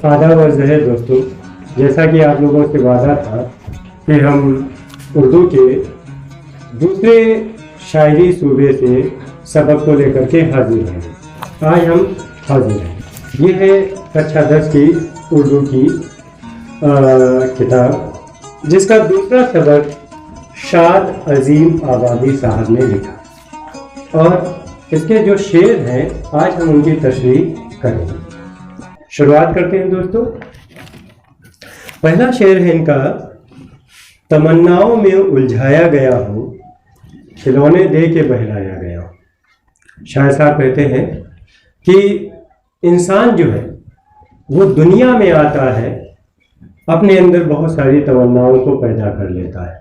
आदाब और ज़हर दोस्तों, जैसा कि आप लोगों से वादा था कि हम उर्दू के दूसरे शायरी सूबे से सबक को लेकर के हाजिर हैं। आज हम हाजिर हैं। ये है कक्षा 10 की उर्दू की किताब, जिसका दूसरा सबक शाद अजीम आबादी साहब ने लिखा और इसके जो शेर हैं आज हम उनकी तशरीह करेंगे। शुरुआत करते हैं दोस्तों। पहला शेर है इनका, तमन्नाओं में उलझाया गया हूँ, खिलौने दे के बहलाया गया हूँ। शायर साहब कहते हैं कि इंसान जो है वो दुनिया में आता है, अपने अंदर बहुत सारी तमन्नाओं को पैदा कर लेता है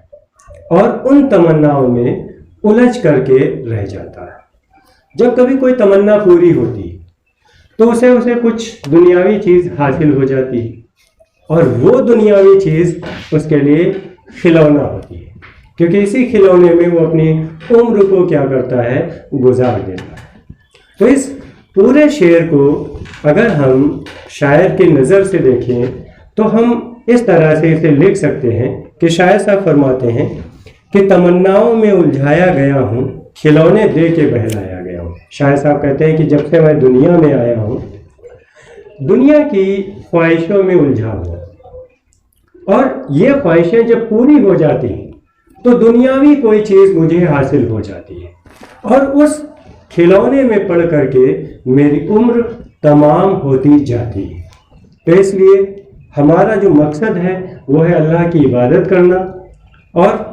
और उन तमन्नाओं में उलझ करके रह जाता है। जब कभी कोई तमन्ना पूरी होती है तो उसे कुछ दुनियावी चीज़ हासिल हो जाती है और वो दुनियावी चीज़ उसके लिए खिलौना होती है, क्योंकि इसी खिलौने में वो अपनी उम्र को क्या करता है, गुजार देता है। तो इस पूरे शेर को अगर हम शायर की नज़र से देखें तो हम इस तरह से इसे लिख सकते हैं कि शायर साहब फरमाते हैं कि तमन्नाओं में उलझाया गया हूँ, खिलौने दे के बहलाया गया हूँ। शायर साहब कहते हैं कि जब से मैं दुनिया में आया हूँ, दुनिया की ख्वाहिशों में उलझा हुआ, और ये ख्वाहिशें जब पूरी हो जाती हैं तो दुनियावी कोई चीज़ मुझे हासिल हो जाती है और उस खिलौने में पढ़ करके मेरी उम्र तमाम होती जाती है। तो इसलिए हमारा जो मकसद है वो है अल्लाह की इबादत करना, और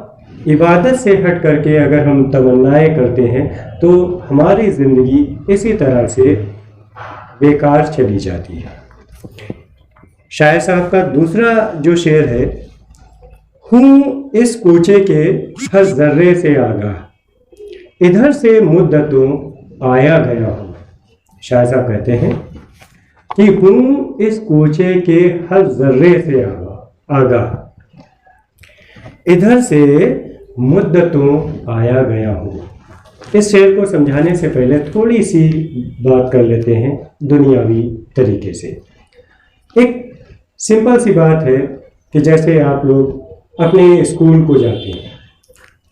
इबादत से हट करके अगर हम तमन्नाएं करते हैं तो हमारी ज़िंदगी इसी तरह से बेकार चली जाती है। शायर साहब का दूसरा जो शेर है, हूँ इस कूचे के हर जर्रे से आगाह, इधर से मुद्दतों आया गया हूँ। शायर साहब कहते हैं कि हूँ इस कूचे के हर जर्रे से आगाह, इधर से मुद्दतों आया गया हूँ। इस शेर को समझाने से पहले थोड़ी सी बात कर लेते हैं दुनियावी तरीके से। एक सिंपल सी बात है कि जैसे आप लोग अपने स्कूल को जाते हैं,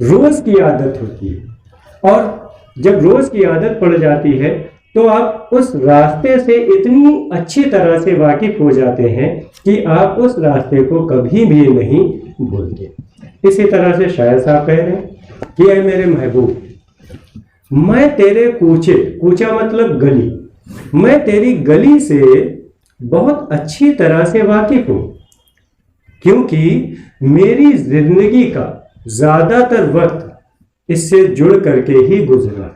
रोज़ की आदत होती है और जब रोज़ की आदत पड़ जाती है तो आप उस रास्ते से इतनी अच्छी तरह से वाकिफ़ हो जाते हैं कि आप उस रास्ते को कभी भी नहीं भूलते। इसी तरह से शायर साहब कह रहे हैं कि ऐ मेरे महबूब, मैं तेरे कूचे, कूचा मतलब गली, मैं तेरी गली से बहुत अच्छी तरह से वाकिफ हूं, क्योंकि मेरी जिंदगी का ज्यादातर वक्त इससे जुड़ करके ही गुजरा।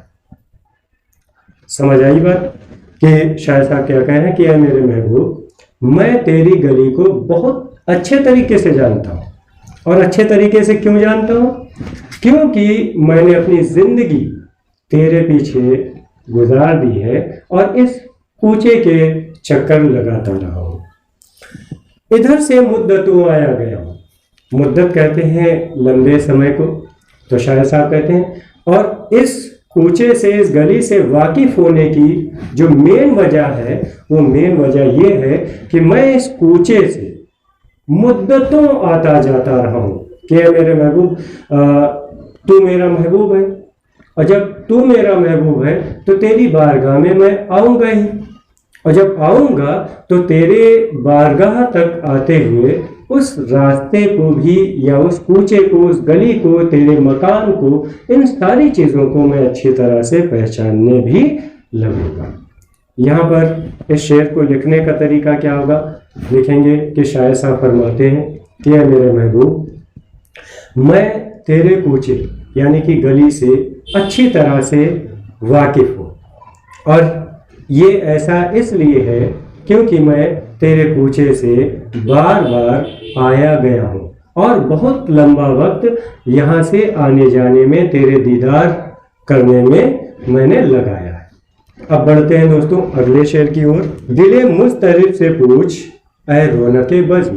समझ आई बात कि शायर साहब क्या कह रहे हैं कि ऐ मेरे महबूब, मैं तेरी गली को बहुत अच्छे तरीके से जानता हूं। और अच्छे तरीके से क्यों जानता हूं? क्योंकि मैंने अपनी जिंदगी तेरे पीछे गुजार दी है और इस कूचे के चक्कर लगाता रहा हूं। इधर से मुद्दतों आया गया हूं। मुद्दत कहते हैं लंबे समय को, तो शायर साहब कहते हैं और इस कूचे से, इस गली से वाकिफ होने की जो मेन वजह है वो मेन वजह ये है कि मैं इस कूचे से मुद्दतों आता जाता रहा हूँ कि मेरे महबूब, तू मेरा महबूब है और जब तू मेरा महबूब है तो तेरी बारगाह में मैं आऊँगा ही, और जब आऊँगा तो तेरे बारगाह तक आते हुए उस रास्ते को भी या उस कूचे को, उस गली को, तेरे मकान को, इन सारी चीज़ों को मैं अच्छी तरह से पहचानने भी लगूंगा। यहाँ पर इस शेर को लिखने का तरीका क्या होगा? लिखेंगे कि शायर साहब फरमाते हैं कि ऐ मेरे महबूब, मैं तेरे कूचे यानी कि गली से अच्छी तरह से वाकिफ़ हूँ, और ये ऐसा इसलिए है क्योंकि मैं तेरे कूचे से बार बार आया गया हूँ और बहुत लंबा वक्त यहाँ से आने जाने में, तेरे दीदार करने में मैंने लगाया है। अब बढ़ते हैं दोस्तों अगले शेर की ओर। दिले मुस्तरिब से पूछ ऐ रौनके बज़्म,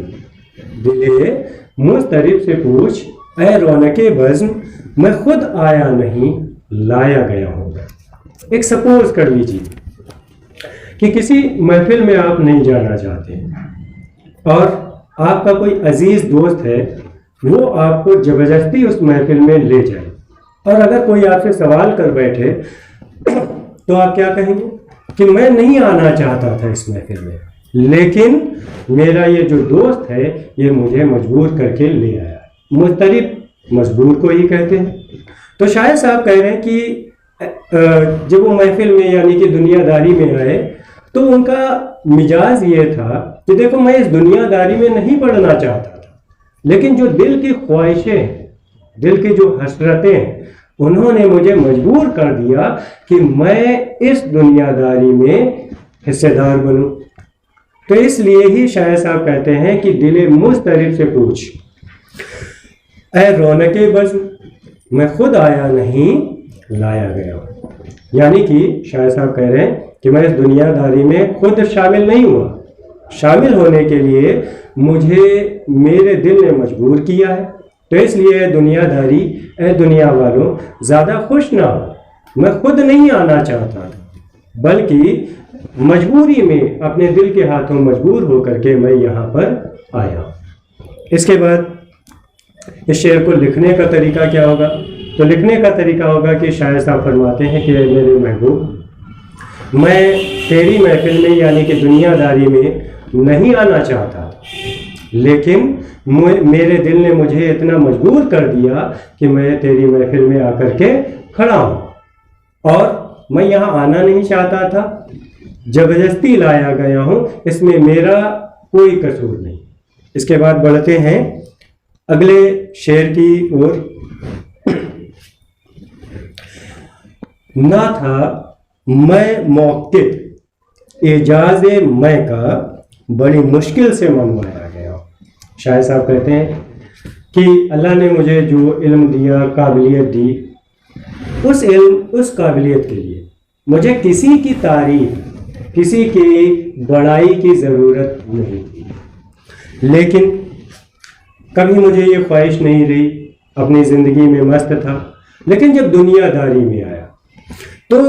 दिले मुस्तरिब से पूछ ऐ रौनके बज़्म, मैं खुद आया नहीं लाया गया हूँ। एक सपोज कर लीजिए कि किसी महफिल में आप नहीं जाना चाहते और आपका कोई अजीज दोस्त है, वो आपको जबरदस्ती उस महफिल में ले जाए, और अगर कोई आपसे सवाल कर बैठे तो आप क्या कहेंगे कि मैं नहीं आना चाहता था इस महफिल में, लेकिन मेरा ये जो दोस्त है ये मुझे मजबूर करके ले आया। मुस्तरिब मजबूर को ही कहते हैं। तो शायद साहब कह रहे हैं कि जब वो महफिल में यानी कि दुनियादारी में आए तो उनका मिजाज ये था कि देखो मैं इस दुनियादारी में नहीं पढ़ना चाहता था, लेकिन जो दिल की ख्वाहिशें, दिल की जो हसरतें, उन्होंने मुझे मजबूर कर दिया कि मैं इस दुनियादारी में हिस्सेदार बनूं। तो इसलिए ही शायद साहब कहते हैं कि दिले मुस्तरिब से पूछ ऐ रौनके बज़्म, मैं खुद आया नहीं लाया गया हूं। यानी कि शायद साहब कह रहे हैं कि मैं इस दुनियादारी में खुद शामिल नहीं हुआ, शामिल होने के लिए मुझे मेरे दिल ने मजबूर किया है। तो इसलिए दुनियादारी, ए दुनिया वालों, ज़्यादा खुश ना हो, मैं खुद नहीं आना चाहता था, बल्कि मजबूरी में अपने दिल के हाथों मजबूर होकर के मैं यहाँ पर आया। इसके बाद इस शेर को लिखने का तरीका क्या होगा? तो लिखने का तरीका होगा कि शायद साहब फरमाते हैं कि मेरे महबूब, मैं तेरी महफिल में यानी कि दुनियादारी में नहीं आना चाहता, लेकिन मेरे दिल ने मुझे इतना मजबूर कर दिया कि मैं तेरी महफिल में आकर के खड़ा हूँ और मैं यहाँ आना नहीं चाहता था, जबरदस्ती लाया गया हूँ, इसमें मेरा कोई कसूर नहीं। इसके बाद बढ़ते हैं अगले शेर की ओर। ना था मैं मौक़िफ़ एजाज़ मैं का बड़ी मुश्किल से मनवाया गया। शायद साहब कहते हैं कि अल्लाह ने मुझे जो इल्म दिया, काबिलियत दी, उस इल्म, उस काबिलियत के लिए मुझे किसी की तारीफ, किसी की बड़ाई की ज़रूरत नहीं थी, लेकिन कभी मुझे ये ख्वाहिश नहीं रही, अपनी ज़िंदगी में मस्त था। लेकिन जब दुनियादारी में आया तो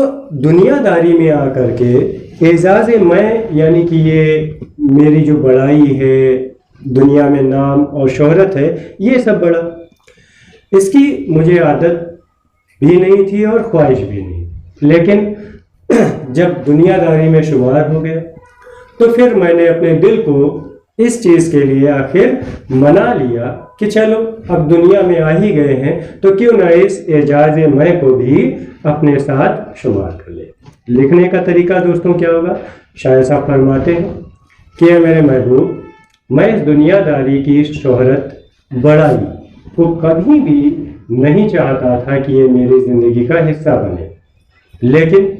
दुनियादारी में आकर के एजाज़ मैं यानी कि ये मेरी जो बड़ाई है, दुनिया में नाम और शोहरत है, ये सब बड़ा, इसकी मुझे आदत भी नहीं थी और ख्वाहिश भी नहीं। लेकिन जब दुनियादारी में शुमार हो गया तो फिर मैंने अपने दिल को इस चीज़ के लिए आखिर मना लिया कि चलो अब दुनिया में आ ही गए हैं तो क्यों ना इस एजाज़ मैं को भी अपने साथ शुमार कर ले। लिखने का तरीका दोस्तों क्या होगा? शायद साहब फरमाते हैं कि मेरे महबूब, मैं इस दुनियादारी की शोहरत, बड़ाई को कभी भी नहीं चाहता था कि ये मेरी ज़िंदगी का हिस्सा बने, लेकिन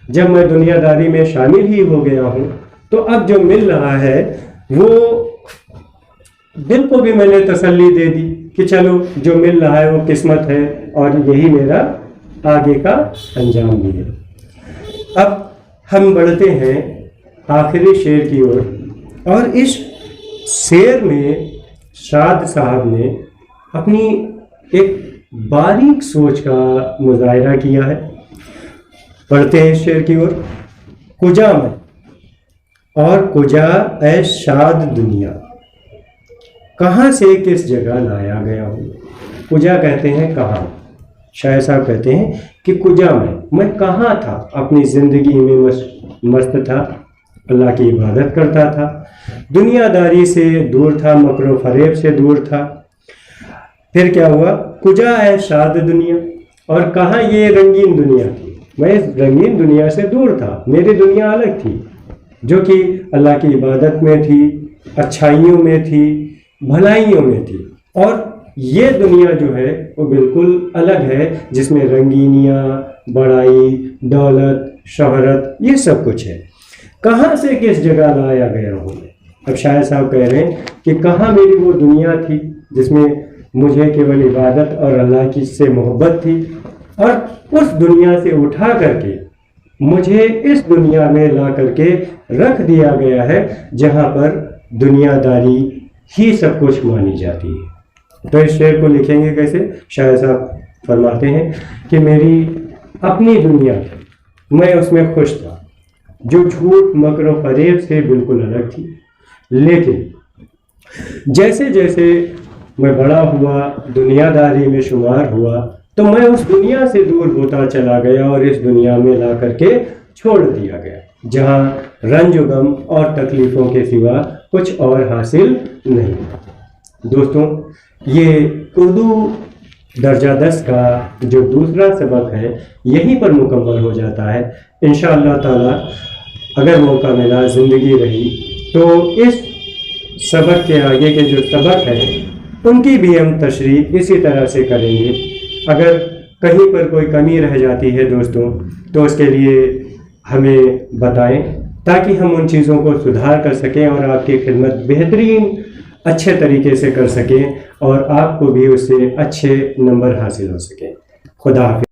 जब मैं दुनियादारी में शामिल ही हो गया हूँ तो अब जो मिल रहा है वो दिल को भी मैंने तसल्ली दे दी कि चलो जो मिल रहा है वो किस्मत है और यही मेरा आगे का अंजाम भी है। अब हम बढ़ते हैं आखिरी शेर की ओर और इस शेर में शाद साहब ने अपनी एक बारीक सोच का मुजाहिरा किया है। पढ़ते हैं शेर की ओर। कुजा में और कुजा ऐ शाद दुनिया, कहाँ से किस जगह लाया गया हूँ। कुजा कहते हैं कहाँ। शायद साहब कहते हैं कि कुजा में मैं कहाँ था, अपनी ज़िंदगी में मस्त था, अल्लाह की इबादत करता था, दुनियादारी से दूर था, मकरो फरेब से दूर था। फिर क्या हुआ? कुजा ऐ शाद दुनिया, और कहाँ ये रंगीन दुनिया थी। मैं इस रंगीन दुनिया से दूर था, मेरी दुनिया अलग थी जो कि अल्लाह की इबादत में थी, अच्छाइयों में थी, भलाइयों में थी, और ये दुनिया जो है वो बिल्कुल अलग है जिसमें रंगीनियाँ, बड़ाई, दौलत, शोहरत, ये सब कुछ है। कहाँ से किस जगह लाया गया हूँ मैं। अब शायद साहब कह रहे हैं कि कहाँ मेरी वो दुनिया थी जिसमें मुझे केवल इबादत और अल्लाह की से मोहब्बत थी, और उस दुनिया से उठा करके मुझे इस दुनिया में ला करके रख दिया गया है जहाँ पर दुनियादारी ही सब कुछ मानी जाती है। तो इस शेर को लिखेंगे कैसे? शायद साहब फरमाते हैं कि मेरी अपनी दुनिया थी, मैं उसमें खुश था, जो झूठ मकर और फरेब से बिल्कुल अलग थी। लेकिन जैसे जैसे मैं बड़ा हुआ, दुनियादारी में शुमार हुआ, तो मैं उस दुनिया से दूर होता चला गया और इस दुनिया में ला करके छोड़ दिया गया, जहाँ रंज गम और तकलीफ़ों के सिवा कुछ और हासिल नहीं। दोस्तों, ये उर्दू दर्जा 10 का जो दूसरा सबक है यहीं पर मुकम्मल हो जाता है। इंशाअल्लाह ताला अगर मौका मिला, ज़िंदगी रही, तो इस सबक के आगे के जो सबक हैं उनकी भी हम तशरीह इसी तरह से करेंगे। अगर कहीं पर कोई कमी रह जाती है दोस्तों, तो उसके लिए हमें बताएं, ताकि हम उन चीज़ों को सुधार कर सकें और आपकी खिदमत बेहतरीन अच्छे तरीके से कर सकें और आपको भी उससे अच्छे नंबर हासिल हो सकें। खुदा हाफिज़।